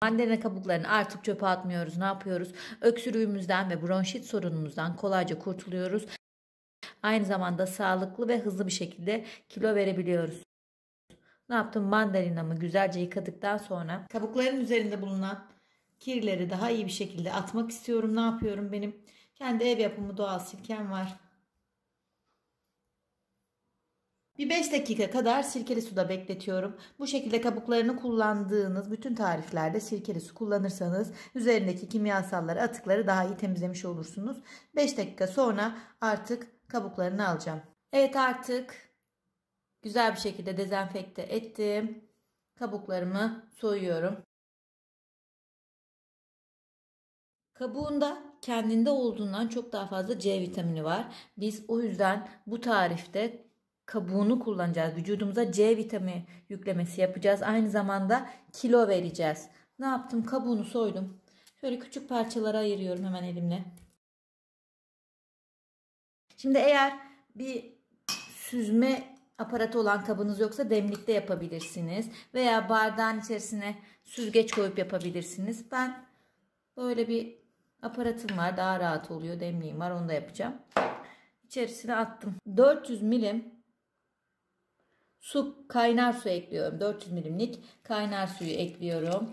Mandalina kabuklarını artık çöpe atmıyoruz. Ne yapıyoruz? Öksürüğümüzden ve bronşit sorunumuzdan kolayca kurtuluyoruz. Aynı zamanda sağlıklı ve hızlı bir şekilde kilo verebiliyoruz. Ne yaptım? Mandalinamı güzelce yıkadıktan sonra kabukların üzerinde bulunan kirleri daha iyi bir şekilde atmak istiyorum. Ne yapıyorum? Benim kendi ev yapımı doğal sirkem var. Bir 5 dakika kadar sirkeli suda bekletiyorum. Bu şekilde kabuklarını kullandığınız bütün tariflerde sirkeli su kullanırsanız üzerindeki kimyasalları, atıkları daha iyi temizlemiş olursunuz. 5 dakika sonra artık kabuklarını alacağım. Evet, artık güzel bir şekilde dezenfekte ettim. Kabuklarımı soyuyorum. Kabuğunda kendinde olduğundan çok daha fazla C vitamini var. Biz o yüzden bu tarifte kabuğunu kullanacağız. Vücudumuza C vitamini yüklemesi yapacağız. Aynı zamanda kilo vereceğiz. Ne yaptım? Kabuğunu soydum. Şöyle küçük parçalara ayırıyorum hemen elimle. Şimdi eğer bir süzme aparatı olan kabınız yoksa demlikte yapabilirsiniz. Veya bardağın içerisine süzgeç koyup yapabilirsiniz. Ben böyle bir aparatım var. Daha rahat oluyor. Demliğim var. Onu da yapacağım. İçerisine attım. 400 milim su, kaynar su ekliyorum. 400 milimlik kaynar suyu ekliyorum.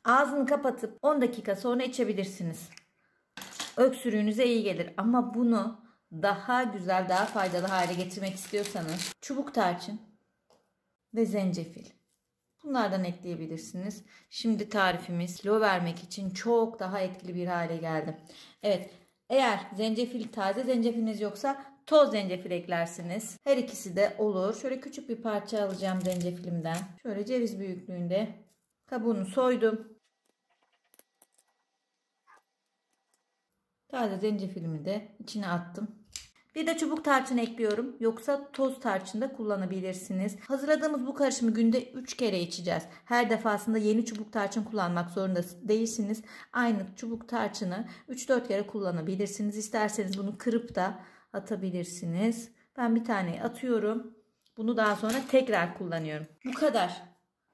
Ağzını kapatıp 10 dakika sonra içebilirsiniz. Öksürüğünüze iyi gelir. Ama bunu daha güzel, daha faydalı hale getirmek istiyorsanız çubuk tarçın ve zencefil. Bunlardan ekleyebilirsiniz. Şimdi tarifimiz kilo vermek için çok daha etkili bir hale geldi. Evet, eğer zencefil, taze zencefiliniz yoksa toz zencefil eklersiniz. Her ikisi de olur. Şöyle küçük bir parça alacağım zencefilimden. Şöyle ceviz büyüklüğünde. Kabuğunu soydum. Taze zencefilimi de içine attım. Bir de çubuk tarçın ekliyorum. Yoksa toz tarçın da kullanabilirsiniz. Hazırladığımız bu karışımı günde 3 kere içeceğiz. Her defasında yeni çubuk tarçın kullanmak zorunda değilsiniz. Aynı çubuk tarçını 3-4 kere kullanabilirsiniz. İsterseniz bunu kırıp da atabilirsiniz. Ben bir tane atıyorum. Bunu daha sonra tekrar kullanıyorum. Bu kadar.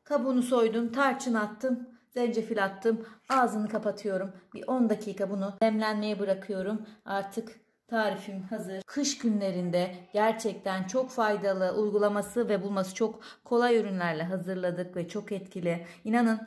Kabuğunu soydum, tarçın attım, zencefil attım. Ağzını kapatıyorum. Bir 10 dakika bunu demlenmeye bırakıyorum. Artık tarifim hazır. Kış günlerinde gerçekten çok faydalı, uygulaması ve bulması çok kolay ürünlerle hazırladık ve çok etkili. İnanın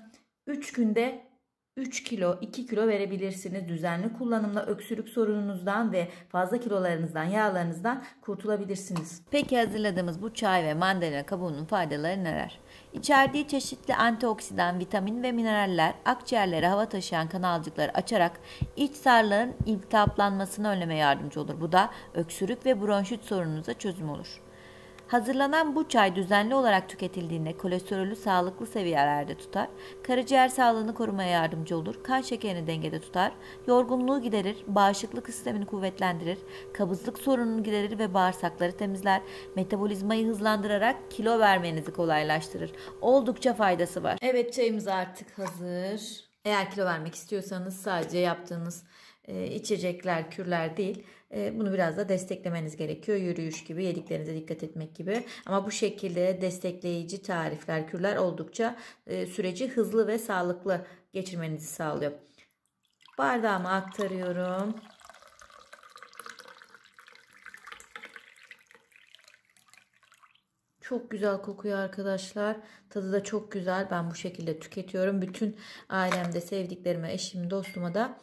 3 günde 3 kilo, 2 kilo verebilirsiniz. Düzenli kullanımla öksürük sorununuzdan ve fazla kilolarınızdan, yağlarınızdan kurtulabilirsiniz. Peki hazırladığımız bu çay ve mandalina kabuğunun faydaları neler? İçerdiği çeşitli antioksidan, vitamin ve mineraller akciğerlere hava taşıyan kanalcıkları açarak iç sarıların iltihaplanmasını önlemeye yardımcı olur. Bu da öksürük ve bronşit sorununuza çözüm olur. Hazırlanan bu çay düzenli olarak tüketildiğinde kolesterolü sağlıklı seviyelerde tutar, karaciğer sağlığını korumaya yardımcı olur, kan şekerini dengede tutar, yorgunluğu giderir, bağışıklık sistemini kuvvetlendirir, kabızlık sorununu giderir ve bağırsakları temizler, metabolizmayı hızlandırarak kilo vermenizi kolaylaştırır. Oldukça faydası var. Evet, çayımız artık hazır. Eğer kilo vermek istiyorsanız sadece yaptığınız içecekler, kürler değil. Bunu biraz da desteklemeniz gerekiyor. Yürüyüş gibi, yediklerinize dikkat etmek gibi. Ama bu şekilde destekleyici tarifler, kürler oldukça süreci hızlı ve sağlıklı geçirmenizi sağlıyor. Bardağıma aktarıyorum. Çok güzel kokuyor arkadaşlar. Tadı da çok güzel. Ben bu şekilde tüketiyorum. Bütün ailemde, sevdiklerime, eşim, dostuma da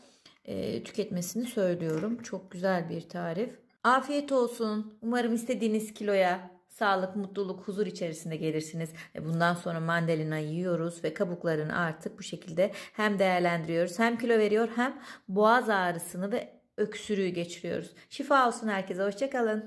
tüketmesini söylüyorum. Çok güzel bir tarif. Afiyet olsun. Umarım istediğiniz kiloya sağlık, mutluluk, huzur içerisinde gelirsiniz. Bundan sonra mandalina yiyoruz ve kabuklarını artık bu şekilde hem değerlendiriyoruz, hem kilo veriyor, hem boğaz ağrısını ve öksürüğü geçiriyoruz. Şifa olsun herkese. Hoşça kalın.